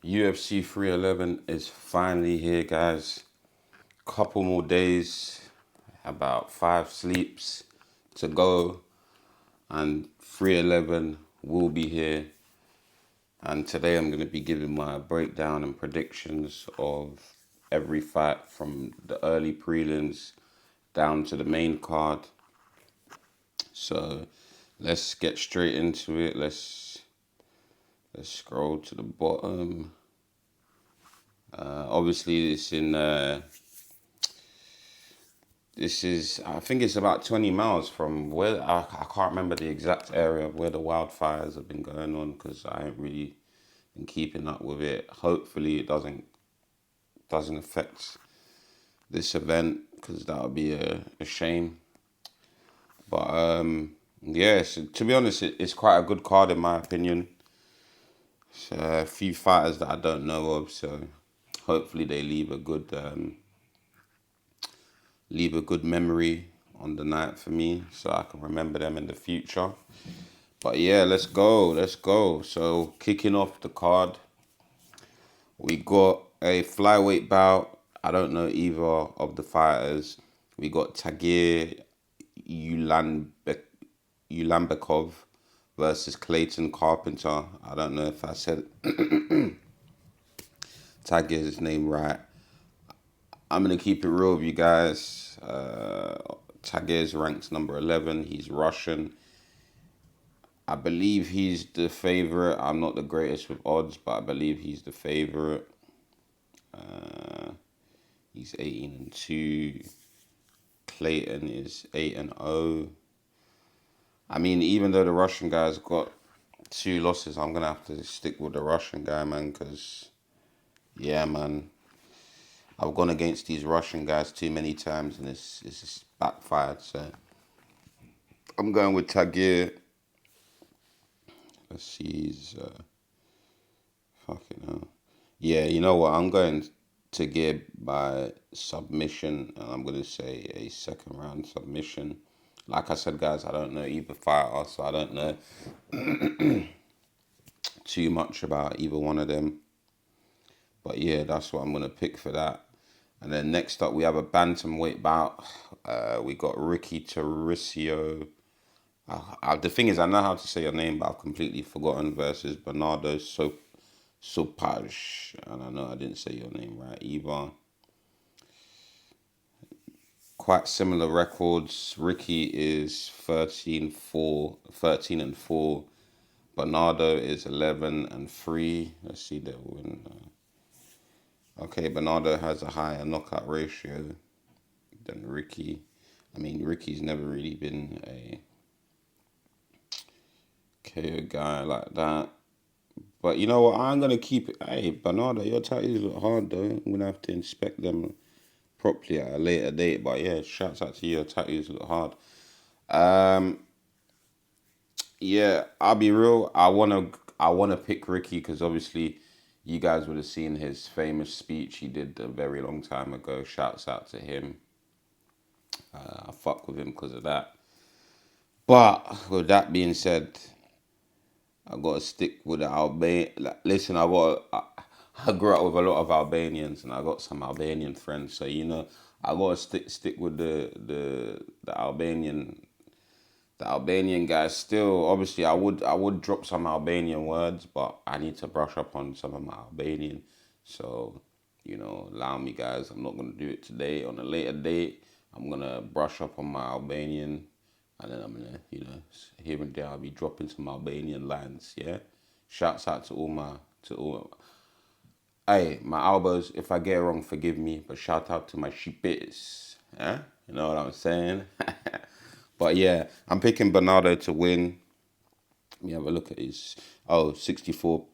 UFC 311 is finally here, guys. Couple more days, about 5 sleeps to go, and 311 will be here. And today I'm going to be giving my breakdown and predictions of every fight from the early prelims down to the main card. So let's get straight into it. Let's scroll to the bottom. Obviously, this is, I think it's about 20 miles from where, I can't remember the exact area of where the wildfires have been going on because I ain't really been keeping up with it. Hopefully, it doesn't affect this event because that would be a shame. But yeah, so to be honest, it's quite a good card in my opinion. It's a few fighters that I don't know of, so hopefully they leave a good memory on the night for me so I can remember them in the future. But yeah, let's go. Let's go. So kicking off the card, we got a flyweight bout. I don't know either of the fighters. We got Tagir Ulambekov versus Clayton Carpenter. I don't know if I said Tagir's name right. I'm gonna keep it real with you guys. Tagir's ranked number 11. He's Russian. I believe he's the favorite. I'm not the greatest with odds, but I believe he's the favorite. He's 18-2. Clayton is 8-0. I mean, even though the Russian guy's got 2 losses, I'm gonna have to stick with the Russian guy, man. Cause yeah, man, I've gone against these Russian guys too many times, and it's just backfired. So I'm going with Tagir. Let's see, he's fucking hell. Yeah, you know what? I'm going to get by submission, and I'm going to say a second round submission. Like I said, guys, I don't know either fighter, so I don't know too much about either one of them. But yeah, that's what I'm going to pick for that. And then next up, we have a bantamweight bout. We got Ricky Tauricio. The thing is, I know how to say your name, but I've completely forgotten. Versus Bernardo Sopaj. And I know I didn't say your name right either. Quite similar records. Ricky is 13-4. Bernardo is 11-3. Let's see their win. Okay, Bernardo has a higher knockout ratio than Ricky. I mean, Ricky's never really been a KO guy like that. But you know what? I'm gonna keep it. Hey, Bernardo, your tattoos look hard though. I'm gonna have to inspect them properly at a later date. But yeah, shouts out to you. Your tattoos look hard. Um, yeah, I'll be real. I wanna pick Ricky because obviously, you guys would have seen his famous speech he did a very long time ago. Shouts out to him. I fuck with him because of that. But with that being said, I gotta stick with the Albanian. Like, listen, I grew up with a lot of Albanians, and I got some Albanian friends. So I gotta stick with the Albanian guys. Still, obviously, I would drop some Albanian words, but I need to brush up on some of my Albanian. So allow me, guys. I'm not gonna do it today. On a later date, I'm gonna brush up on my Albanian, and then I'm gonna, here and there, I'll be dropping some Albanian lines. Yeah, shouts out to all. Hey, my elbows. If I get it wrong, forgive me. But shout out to my sheepies. Yeah, you know what I'm saying. But yeah, I'm picking Bernardo to win. Let me have a look at his 64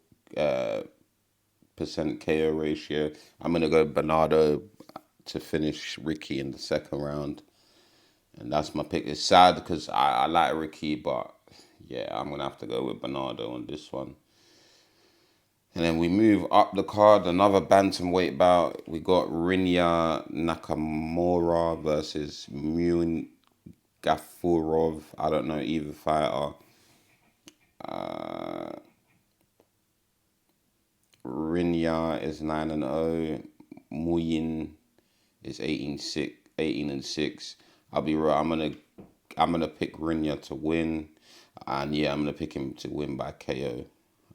percent KO ratio. I'm gonna go Bernardo to finish Ricky in the second round, and that's my pick. It's sad because I like Ricky, but yeah, I'm gonna have to go with Bernardo on this one. And then we move up the card, another bantamweight bout. We got Rinya Nakamura versus Muin Gafurov. I don't know either fighter. Rinya is 9-0. Muyin is 18-6. I'll be real. I'm gonna pick Rinya to win, and yeah, I'm gonna pick him to win by KO.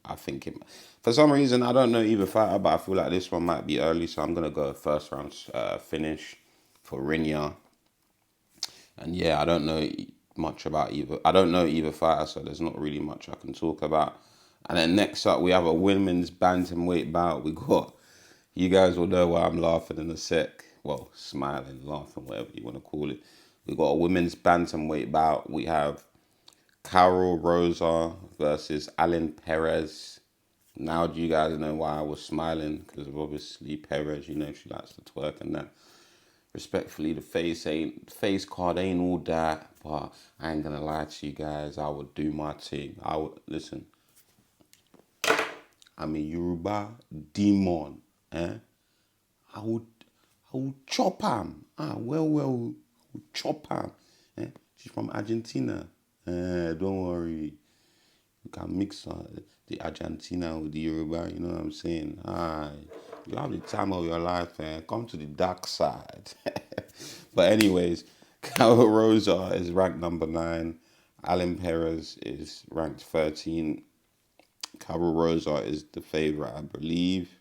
I think him. For some reason, I don't know either fighter, but I feel like this one might be early, so I'm gonna go first round finish for Rinya. And yeah, I don't know much about either. I don't know either fighter, so there's not really much I can talk about. And then next up, we have a women's bantamweight bout. We got, you guys will know why I'm laughing in a sec. Well, smiling, laughing, whatever you want to call it. We got a women's bantamweight bout. We have Carol Rosa versus Alan Perez. Now do you guys know why I was smiling? Because of obviously Perez, you know, she likes to twerk and that. Respectfully, the face card ain't all that, but I ain't gonna lie to you guys. I would do my thing. I would listen. I'm a Yoruba demon, eh? I would chop him. I would chop him. Eh? She's from Argentina. Don't worry. You can mix the Argentina with the Yoruba. You know what I'm saying? You have the time of your life, man. Come to the dark side. But anyways, Carol Rosa is ranked number 9. Alan Perez is ranked 13. Carol Rosa is the favorite, I believe.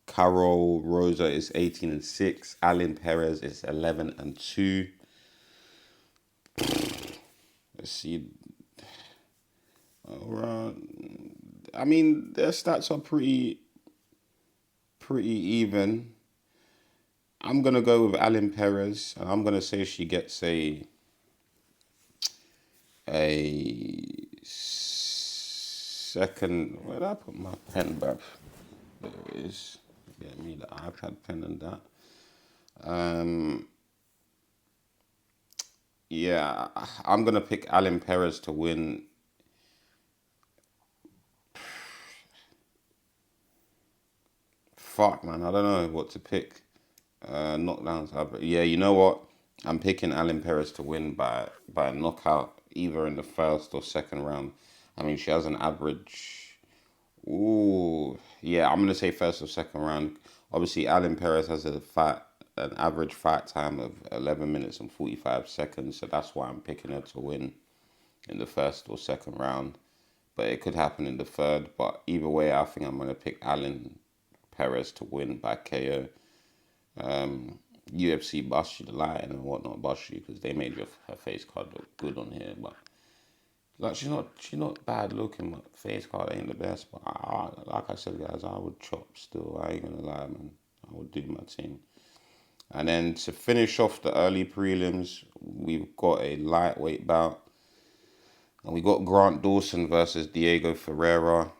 Carol Rosa is 18-6. Alan Perez is 11-2. Let's see. I mean, their stats are pretty even. I'm gonna go with Alan Perez, and I'm gonna say she gets a second. Where did I put my pen, bruv? There it is. Get me the iPad pen and that. Yeah, I'm gonna pick Alan Perez to win. Fuck, man, I don't know what to pick. Knockdowns. Yeah, you know what? I'm picking Alan Perez to win by knockout, either in the first or second round. I mean, she has an average. Ooh, yeah, I'm gonna say first or second round. Obviously, Alan Perez has an average fight time of 11 minutes and 45 seconds, so that's why I'm picking her to win in the first or second round. But it could happen in the third. But either way, I think I'm gonna pick Alan Perez to win by KO. UFC bust you the lighting and whatnot, bust you because they made her face card look good on here, but like she's not bad looking. But face card ain't the best. But like I said, guys, I would chop still. I ain't gonna lie, man. I would do my thing. And then to finish off the early prelims, we've got a lightweight bout, and we got Grant Dawson versus Diego Ferreira.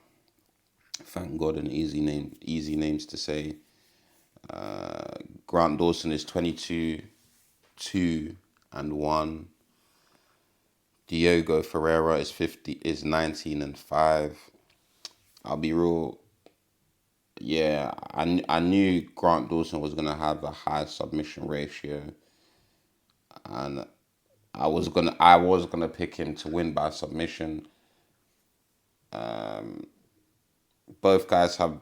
Thank God, an easy names to say. Grant Dawson is 22-2-1. Diego Ferreira is 19-5. I'll be real. Yeah, I knew Grant Dawson was gonna have a high submission ratio, and I was gonna pick him to win by submission. Both guys have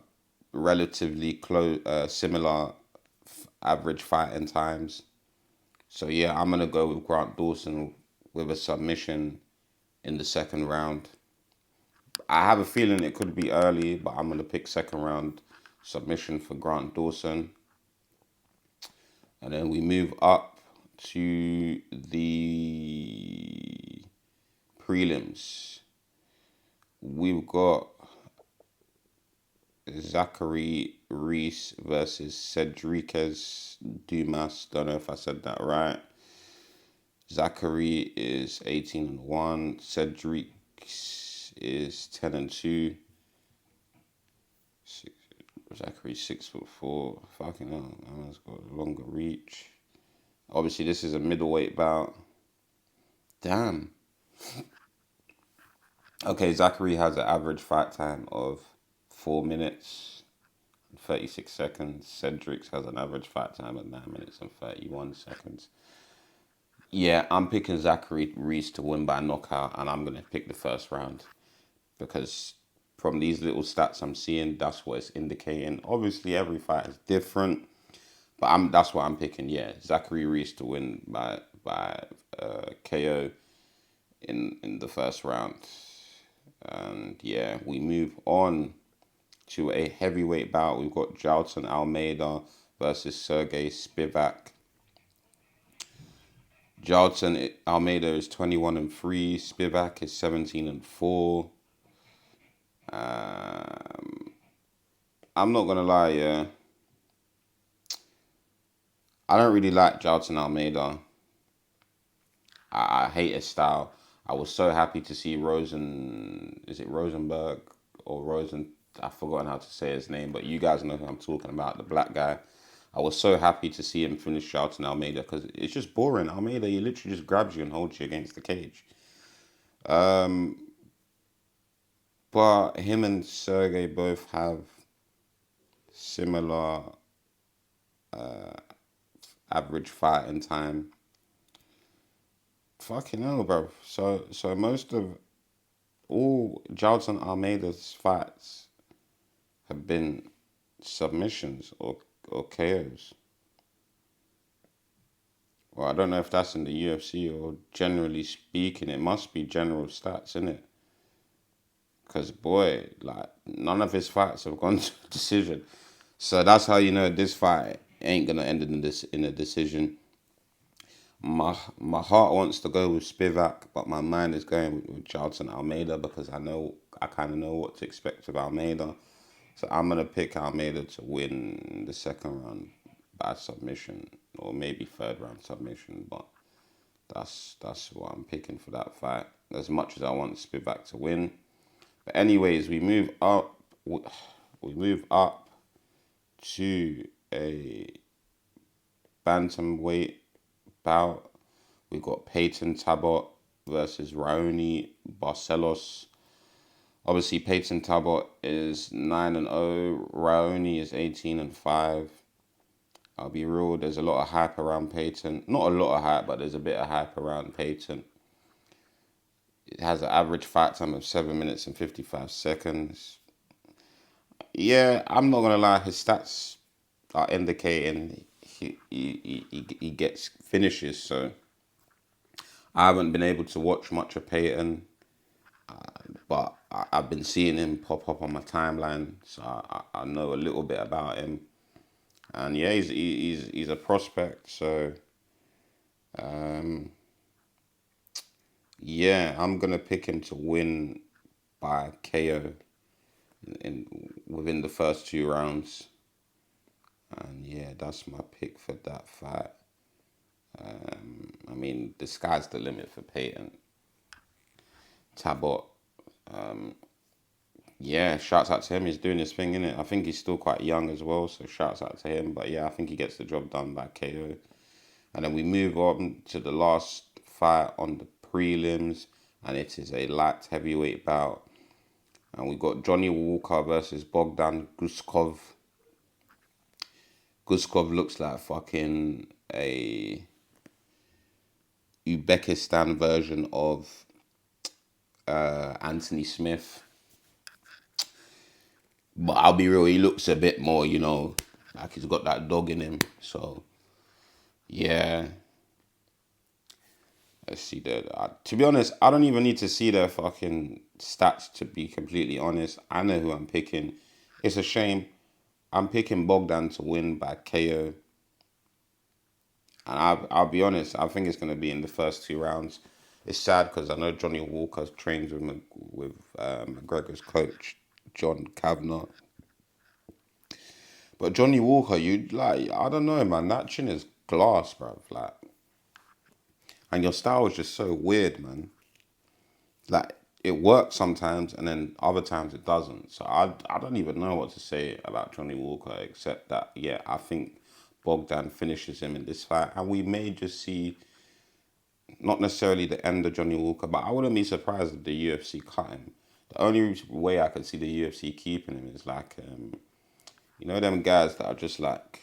relatively close, similar average fighting times. So yeah, I'm gonna go with Grant Dawson with a submission in the second round. I have a feeling it could be early, but I'm gonna pick second round submission for Grant Dawson. And then we move up to the prelims. We've got Zachary Reese versus Cedriquez Dumas. Don't know if I said that right. Zachary is 18-1. Cedric is 10-2. Zachary's 6'4". Fucking hell, that man's got a longer reach. Obviously, this is a middleweight bout. Damn. Okay, Zachary has an average fight time of 4 minutes and 36 seconds. Cedric has an average fight time of 9 minutes and 31 seconds. Yeah, I'm picking Zachary Reese to win by knockout, and I'm going to pick the first round because from these little stats I'm seeing, that's what it's indicating. Obviously, every fight is different, but that's what I'm picking. Yeah, Zachary Reese to win by KO in the first round. And yeah, we move on to a heavyweight bout. We've got Jailton Almeida versus Sergey Spivak. Jailton Almeida is 21-3. Spivak is 17-4. I'm not gonna lie, yeah. I don't really like Jailton Almeida. I hate his style. I was so happy to see is it Rosenberg or Rosen? I've forgotten how to say his name, but you guys know who I'm talking about, the black guy. I was so happy to see him finish Jailton Almeida because it's just boring. Almeida, he literally just grabs you and holds you against the cage. But him and Sergey both have similar average fighting time. Fucking hell, bro. So most of all Jailton Almeida's fights have been submissions or KOs. Well, I don't know if that's in the UFC or generally speaking. It must be general stats, innit? Because, boy, like, none of his fights have gone to a decision. So that's how you know this fight ain't going to end in a decision. My heart wants to go with Spivak, but my mind is going with Jailton Almeida because I kind of know what to expect of Almeida. So I'm going to pick Almeida to win the second round by submission or maybe third round submission, but that's what I'm picking for that fight. As much as I want Spivak to win. But anyways, we move up. We move up to a bantamweight bout. We got Peyton Tabot versus Raoni Barcelos. Obviously, Peyton Tabot is 9-0. Raoni is 18-5. I'll be real. There's a lot of hype around Peyton. Not a lot of hype, but there's a bit of hype around Peyton. It has an average fight time of 7 minutes and 55 seconds. Yeah, I'm not gonna lie. His stats are indicating he gets finishes. So I haven't been able to watch much of Peyton, but I've been seeing him pop up on my timeline, so I know a little bit about him. And yeah, he's a prospect. So yeah, I'm gonna pick him to win by KO within the first 2 rounds. And yeah, that's my pick for that fight. I mean, the sky's the limit for Peyton. Tabot, yeah, shouts out to him. He's doing his thing, innit? I think he's still quite young as well, so shouts out to him. But yeah, I think he gets the job done by KO. And then we move on to the last fight on the prelims, and it is a light heavyweight bout. And we got Johnny Walker versus Bogdan Guskov. Guskov looks like fucking a Uzbekistan version of Anthony Smith. But I'll be real, he looks a bit more, like he's got that dog in him. So, yeah. Let's see that. To be honest, I don't even need to see their fucking stats, to be completely honest. I know who I'm picking. It's a shame. I'm picking Bogdan to win by KO. And I'll be honest, I think it's going to be in the first 2 rounds. It's sad because I know Johnny Walker trains with McGregor's coach, John Kavanagh. But Johnny Walker, I don't know, man. That chin is glass, bruv. Like, and your style is just so weird, man. Like, it works sometimes, and then other times it doesn't. So I don't even know what to say about Johnny Walker, except that, yeah, I think Bogdan finishes him in this fight. And we may just see, not necessarily the end of Johnny Walker, but I wouldn't be surprised if the UFC cut him. The only way I could see the UFC keeping him is like, them guys that are just like,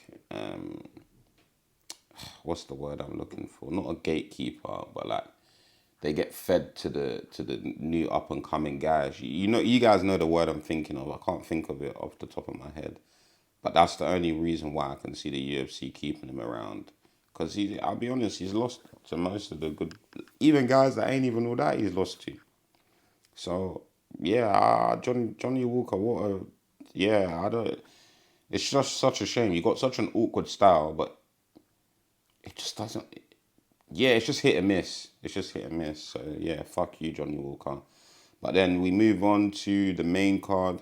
what's the word I'm looking for? Not a gatekeeper, but like, they get fed to the new up and coming guys. You know, you guys know the word I'm thinking of. I can't think of it off the top of my head, but that's the only reason why I can see the UFC keeping him around. Because I'll be honest, he's lost to most of the good, even guys that ain't even all that he's lost to. So yeah, Johnny Walker, what a yeah. I don't. It's just such a shame. You got such an awkward style, but it just doesn't. Yeah, it's just hit and miss. It's just hit and miss. So yeah, fuck you, Johnny Walker. But then we move on to the main card.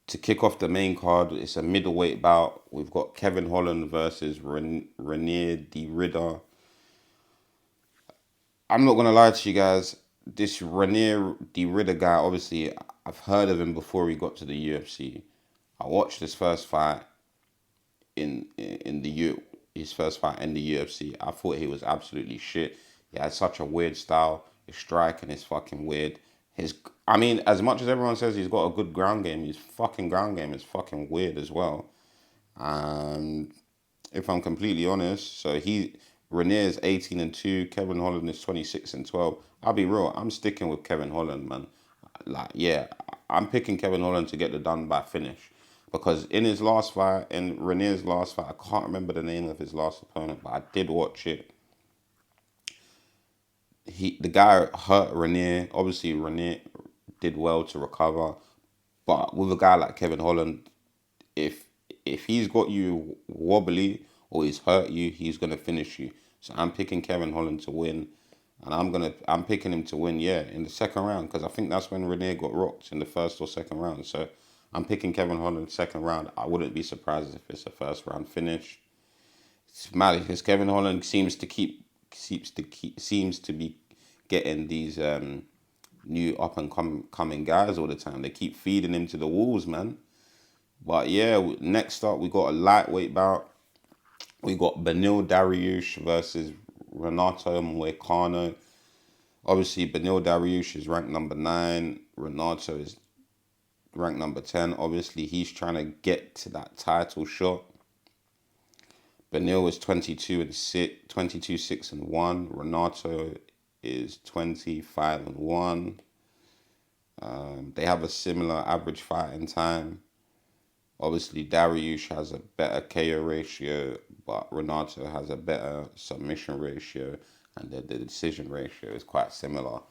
To kick off the main card, it's a middleweight bout. We've got Kevin Holland versus Renier de Ridder. I'm not gonna lie to you guys. This Renier de Ridder guy, obviously, I've heard of him before he got to the UFC. I watched his first fight in the his first fight in the UFC. I thought he was absolutely shit. He had such a weird style. His striking is fucking weird. I mean, as much as everyone says he's got a good ground game, his fucking ground game is fucking weird as well. And if I'm completely honest, Renier is 18-2, Kevin Holland is 26-12. I'll be real, I'm sticking with Kevin Holland, man. Like, yeah, I'm picking Kevin Holland to get the done by finish. Because in his last fight, in Renier's last fight, I can't remember the name of his last opponent, but I did watch it. The guy hurt Renier. Obviously, Renier did well to recover. But with a guy like Kevin Holland, if if he's got you wobbly or he's hurt you, he's gonna finish you. So I'm picking Kevin Holland to win, and I'm picking him to win. Yeah, in the second round because I think that's when Renier got rocked in the first or second round. So I'm picking Kevin Holland second round. I wouldn't be surprised if it's a first round finish. It's mad because Kevin Holland seems to be getting these new up and coming guys all the time. They keep feeding him to the wolves, man. But yeah, next up we got a lightweight bout. We got Benil Dariush versus Renato Moicano. Obviously, Benil Dariush is ranked number 9. Renato is ranked number 10. Obviously, he's trying to get to that title shot. Benil is 22 6 and 1. Renato is 25 and 1. They have a similar average fighting time. Obviously, Dariush has a better KO ratio, but Renato has a better submission ratio, and the decision ratio is quite similar.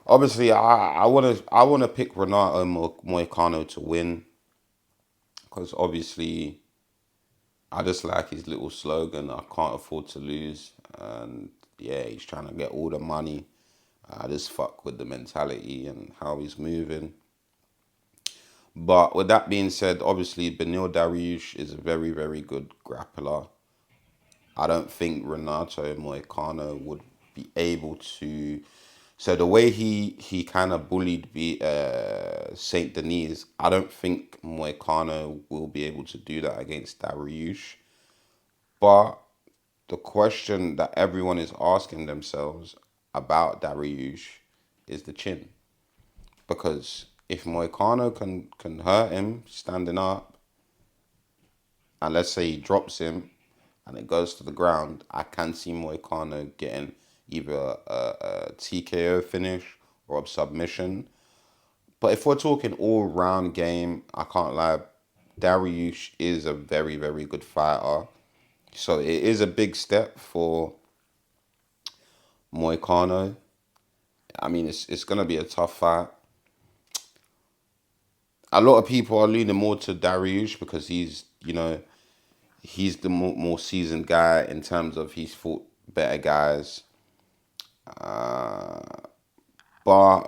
Obviously, I wanna pick Renato Moicano to win, because obviously I just like his little slogan. I can't afford to lose, and yeah, he's trying to get all the money. I just fuck with the mentality and how he's moving. But with that being said, obviously Benil Dariush is a very, very good grappler. I don't think Renato Moicano would be able to. So the way he kind of bullied Saint Denis, I don't think Moicano will be able to do that against Dariush. But the question that everyone is asking themselves about Dariush is the chin. Because if Moicano can hurt him standing up, and let's say he drops him and it goes to the ground, I can see Moicano getting either a TKO finish or a submission. But if we're talking all round game, I can't lie, Dariush is a very, very good fighter. So it is a big step for Moicano. I mean, it's gonna be a tough fight. A lot of people are leaning more to Dariush because he's the more seasoned guy in terms of he's fought better guys. But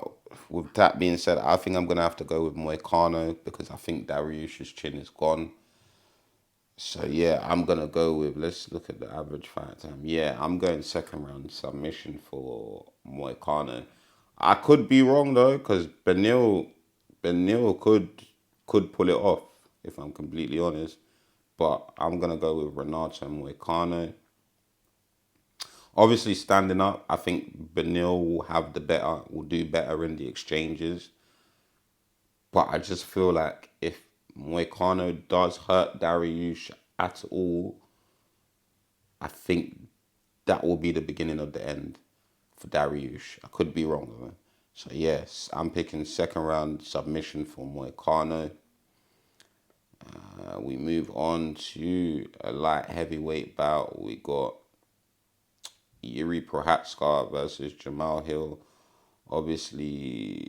with that being said, I think I'm gonna have to go with Moicano because I think Dariush's chin is gone. So yeah, I'm gonna go with. Let's look at the average fight time. Yeah, I'm going second round submission for Moicano. I could be wrong though, because Benil could pull it off if I'm completely honest. But I'm gonna go with Renato Moicano. Obviously, standing up, I think Benil will do better in the exchanges. But I just feel like if Moicano does hurt Dariush at all, I think that will be the beginning of the end. for Dariush. I could be wrong though. So yes, I'm picking second round submission for Moicano. We move on to a light heavyweight bout. We got Yuri Prohatska versus Jamal Hill. Obviously,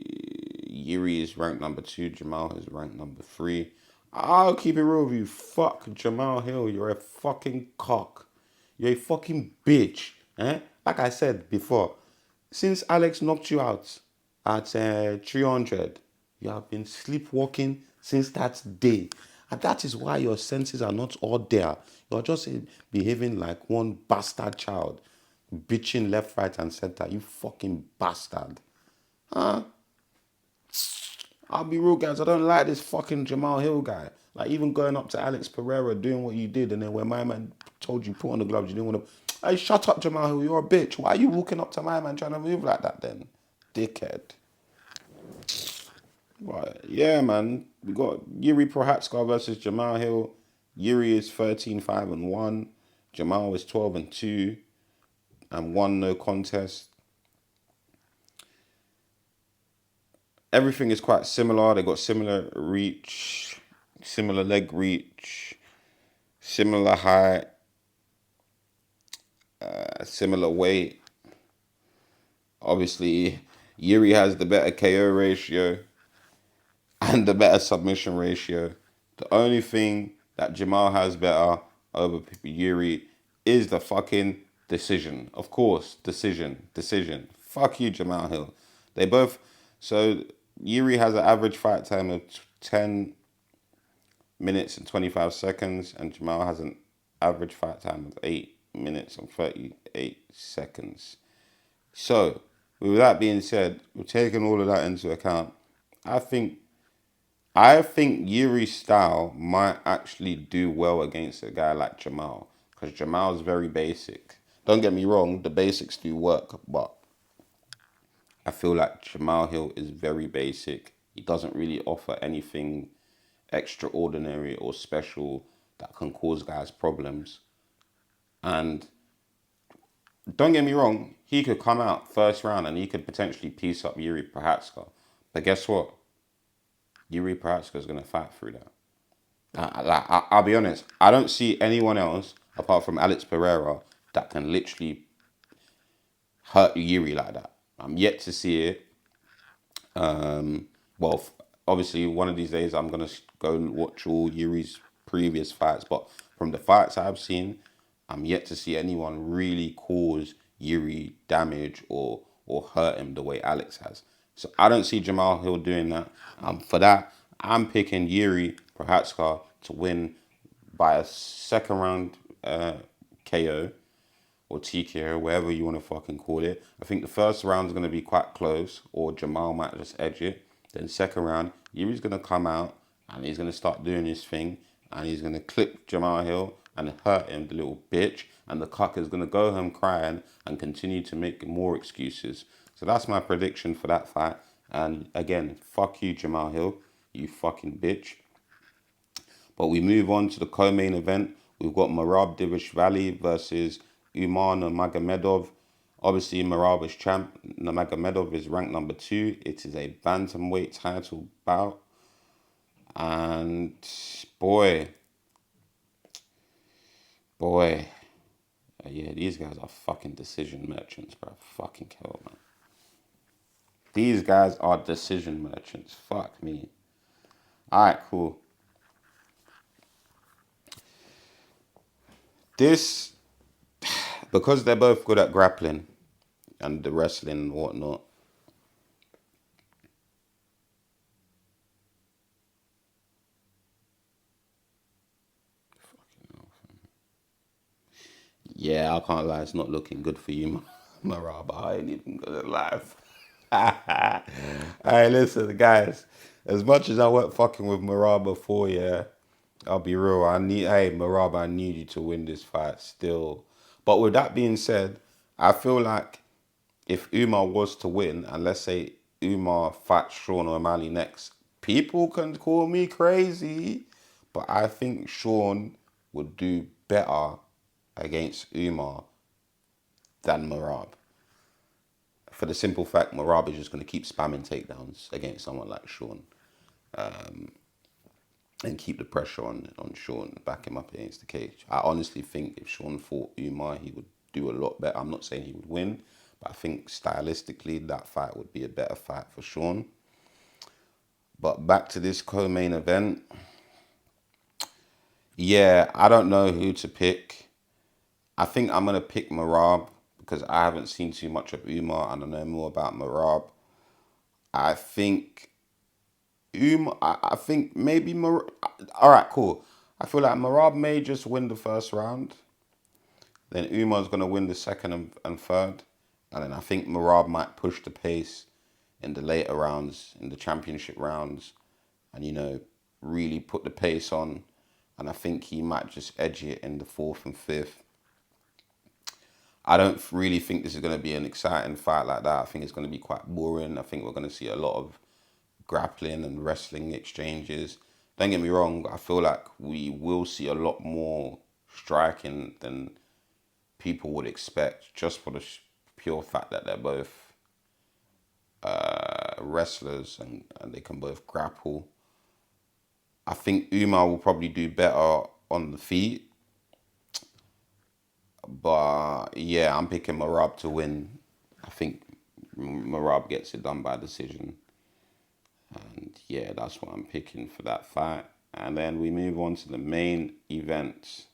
Yuri is ranked number 2. Jamal is ranked number 3. I'll keep it real with you. Fuck Jamal Hill. You're a fucking cock. You're a fucking bitch. Eh? Like I said before, since Alex knocked you out at 300, you have been sleepwalking since that day. And that is why your senses are not all there. You're just behaving like one bastard child. Bitching left, right, and center. You fucking bastard. Huh? I'll be real, guys. I don't like this fucking Jamal Hill guy. Like, even going up to Alex Pereira, doing what you did, and then when my man told you put on the gloves, you didn't want to. Hey, shut up, Jamal Hill. You're a bitch. Why are you walking up to my man trying to move like that then? Dickhead. Right. Yeah, man. We got Yuri Prohatska versus Jamal Hill. Yuri is 13-5-1. Jamal is 12-2 and 1 no contest. Everything is quite similar. They got similar reach, similar leg reach, similar height, similar weight. Obviously, Yuri has the better KO ratio and the better submission ratio. The only thing that Jamal has better over Yuri is the fucking decision. Of course, decision. Fuck you, Jamal Hill. They both. So Yuri has an average fight time of 10 minutes and 25 seconds, and Jamal has an average fight time of 8 minutes and 38 seconds. So, with that being said, we're taking all of that into account. I think Yuri's style might actually do well against a guy like Jamal, because Jamal's very basic. Don't get me wrong, the basics do work, but I feel like Jamal Hill is very basic. He doesn't really offer anything extraordinary or special that can cause guys problems. And don't get me wrong, he could come out first round and he could potentially piece up Yuri Prohatska. But guess what? Yuri Prohatska is going to fight through that. I'll be honest, I don't see anyone else apart from Alex Pereira that can literally hurt Yuri like that. I'm yet to see it. Well, obviously, one of these days I'm gonna go and watch all Yuri's previous fights. But from the fights I've seen, I'm yet to see anyone really cause Yuri damage or hurt him the way Alex has. So I don't see Jamal Hill doing that. For that, I'm picking Yuri Prohatska to win by a second round KO or TKO, whatever you want to fucking call it. I think the first round's going to be quite close, or Jamal might just edge it. Then second round, Yuri's going to come out and he's going to start doing his thing and he's going to clip Jamal Hill and hurt him, the little bitch. And the cuck is going to go home crying and continue to make more excuses. So that's my prediction for that fight. And again, fuck you, Jamal Hill, you fucking bitch. But we move on to the co-main event. We've got Merab Dvalishvili versus Umar Nurmagomedov. Obviously, Merab is champ. Nurmagomedov is ranked number 2. It is a bantamweight title bout. And boy, yeah, these guys are fucking decision merchants, bro. Fucking hell, man. These guys are decision merchants. Fuck me. All right, cool. This, because they're both good at grappling and the wrestling and whatnot. Yeah, I can't lie, it's not looking good for you, Maraba. I ain't even gonna lie. Hey, listen, guys. As much as I weren't fucking with Maraba before, yeah, I'll be real. Hey, Maraba, I need you to win this fight still. But with that being said, I feel like if Umar was to win, and let's say Umar fights Sean O'Malley next, people can call me crazy, but I think Sean would do better against Umar than Merab. for the simple fact Merab is just going to keep spamming takedowns against someone like Sean, and keep the pressure on Sean, back him up against the cage. I honestly think if Sean fought Umar, he would do a lot better. I'm not saying he would win, but I think stylistically that fight would be a better fight for Sean. But back to this co-main event. Yeah, I don't know who to pick. I think I'm going to pick Merab because I haven't seen too much of Umar and I know more about Merab. I think I think maybe all right, cool. I feel like Merab may just win the first round. Then Umar's going to win the second and third. And then I think Merab might push the pace in the later rounds, in the championship rounds, and, really put the pace on. And I think he might just edge it in the fourth and fifth. I don't really think this is going to be an exciting fight like that. I think it's going to be quite boring. I think we're going to see a lot of grappling and wrestling exchanges. Don't get me wrong, I feel like we will see a lot more striking than people would expect, just for the pure fact that they're both wrestlers and they can both grapple. I think Umar will probably do better on the feet. But yeah, I'm picking Merab to win. I think Merab gets it done by decision. And yeah, that's what I'm picking for that fight. And then we move on to the main event,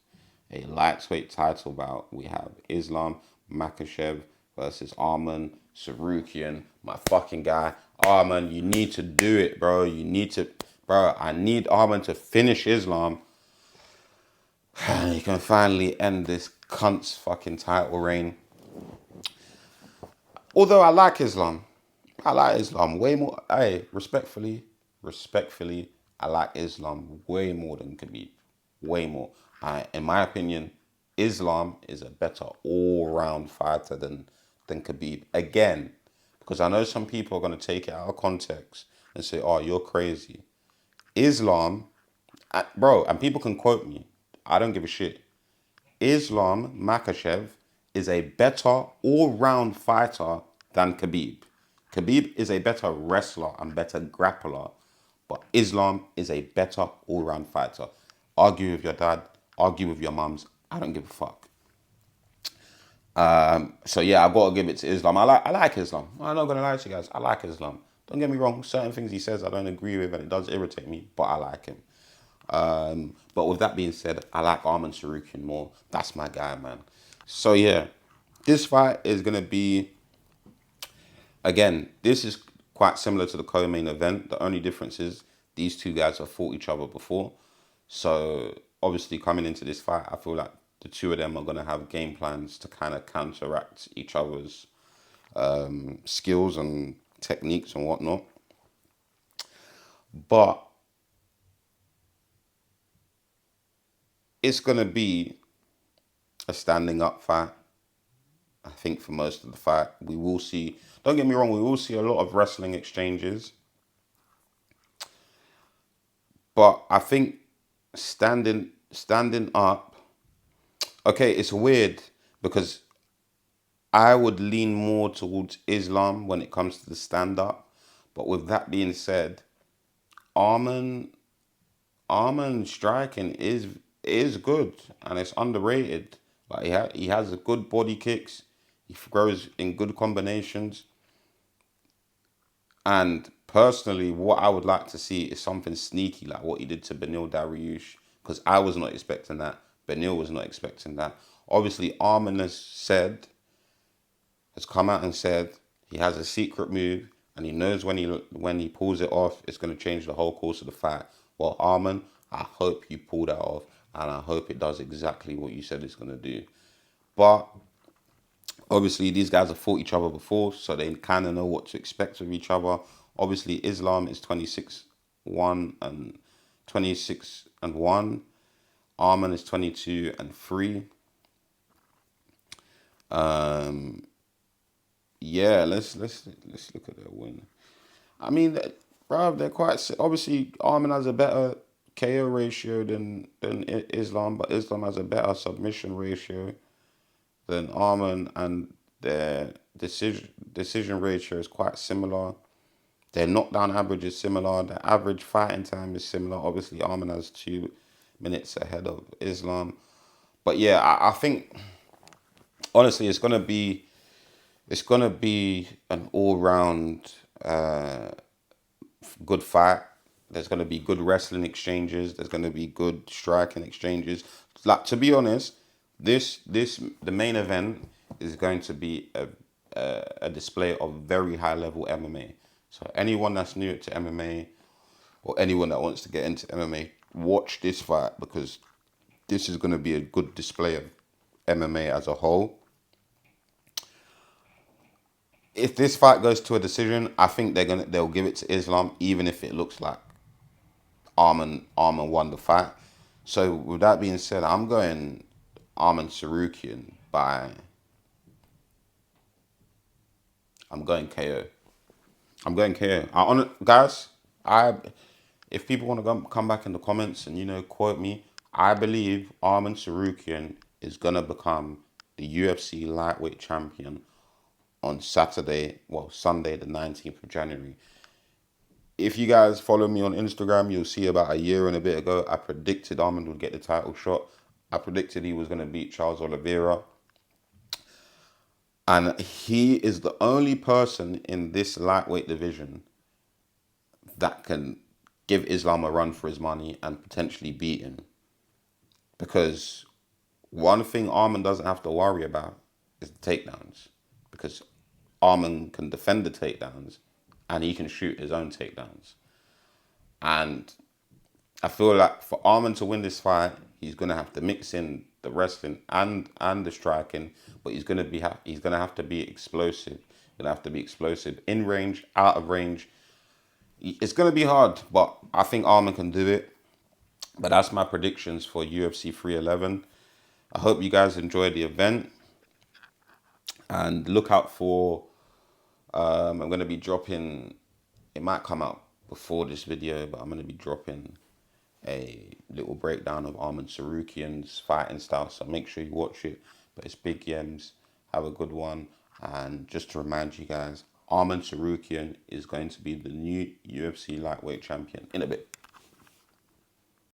a lightweight title bout. We have Islam Makhachev versus Arman Tsarukyan, my fucking guy. Arman, you need to do it, bro. I need Arman to finish Islam. And he can finally end this cunt's fucking title reign. Although I like Islam. I like Islam way more. Hey, respectfully, I like Islam way more than Khabib. Way more. In my opinion, Islam is a better all-round fighter than Khabib. Again, because I know some people are going to take it out of context and say, oh, you're crazy. Islam, bro, and people can quote me. I don't give a shit. Islam Makhachev is a better all-round fighter than Khabib. Khabib is a better wrestler and better grappler, but Islam is a better all-round fighter. Argue with your dad, argue with your mums. I don't give a fuck. So yeah, I gotta give it to Islam. I like Islam. I'm not gonna lie to you guys. I like Islam. Don't get me wrong. Certain things he says I don't agree with, and it does irritate me. But I like him. But with that being said, I like Arman Tsarukyan more. That's my guy, man. So yeah, this fight is gonna be. Again, this is quite similar to the co-main event. The only difference is these two guys have fought each other before. So obviously coming into this fight, I feel like the two of them are going to have game plans to kind of counteract each other's skills and techniques and whatnot. But it's going to be a standing up fight. I think for most of the fight, we will see, don't get me wrong, we will see a lot of wrestling exchanges. But I think standing up, okay, it's weird because I would lean more towards Islam when it comes to the stand up. But with that being said, Arman striking is good and it's underrated. Like he has a good body kicks. He throws in good combinations. And personally, what I would like to see is something sneaky like what he did to Beneil Dariush, because I was not expecting that. Beneil was not expecting that. Obviously, Arman has come out and said he has a secret move and he knows when he pulls it off, it's going to change the whole course of the fight. Well, Arman, I hope you pull that off and I hope it does exactly what you said it's going to do. But obviously, these guys have fought each other before, so they kind of know what to expect of each other. Obviously, Islam is 26-1 and 26-1. Arman is 22-3. Yeah, let's look at their win. I mean, bro, they're quite obviously Arman has a better KO ratio than Islam, but Islam has a better submission ratio than Arman, and Their decision ratio is quite similar. Their knockdown average is similar. Their average fighting time is similar. Obviously, Arman has 2 minutes ahead of Islam. But yeah, I think honestly, it's gonna be an all round good fight. There's gonna be good wrestling exchanges. There's gonna be good striking exchanges. Like, to be honest, the main event is going to be a display of very high level MMA. So anyone that's new to MMA or anyone that wants to get into MMA, watch this fight because this is going to be a good display of MMA as a whole. If this fight goes to a decision, I think they'll give it to Islam, even if it looks like Arman won the fight. So with that being said, I'm going Arman Tsarukyan by I'm going KO. I'm going KO. Guys, I if people want to come back in the comments and quote me, I believe Arman Tsarukyan is gonna become the UFC lightweight champion on Saturday, well, Sunday, the 19th of January. If you guys follow me on Instagram, you'll see about a year and a bit ago, I predicted Arman would get the title shot. I predicted he was going to beat Charles Oliveira. And he is the only person in this lightweight division that can give Islam a run for his money and potentially beat him. Because one thing Arman doesn't have to worry about is the takedowns. Because Arman can defend the takedowns and he can shoot his own takedowns. And I feel like for Arman to win this fight, he's gonna have to mix in the wrestling and the striking, but he's gonna have to be explosive. He's gonna have to be explosive in range, out of range. It's gonna be hard, but I think Arman can do it. But that's my predictions for UFC 311. I hope you guys enjoyed the event, and look out for. I'm gonna be dropping. It might come out before this video, but I'm gonna be dropping a little breakdown of Arman Tsarukyan's fighting style. So make sure you watch it. But it's Big Yems. Have a good one. And just to remind you guys, Arman Tsarukyan is going to be the new UFC lightweight champion in a bit.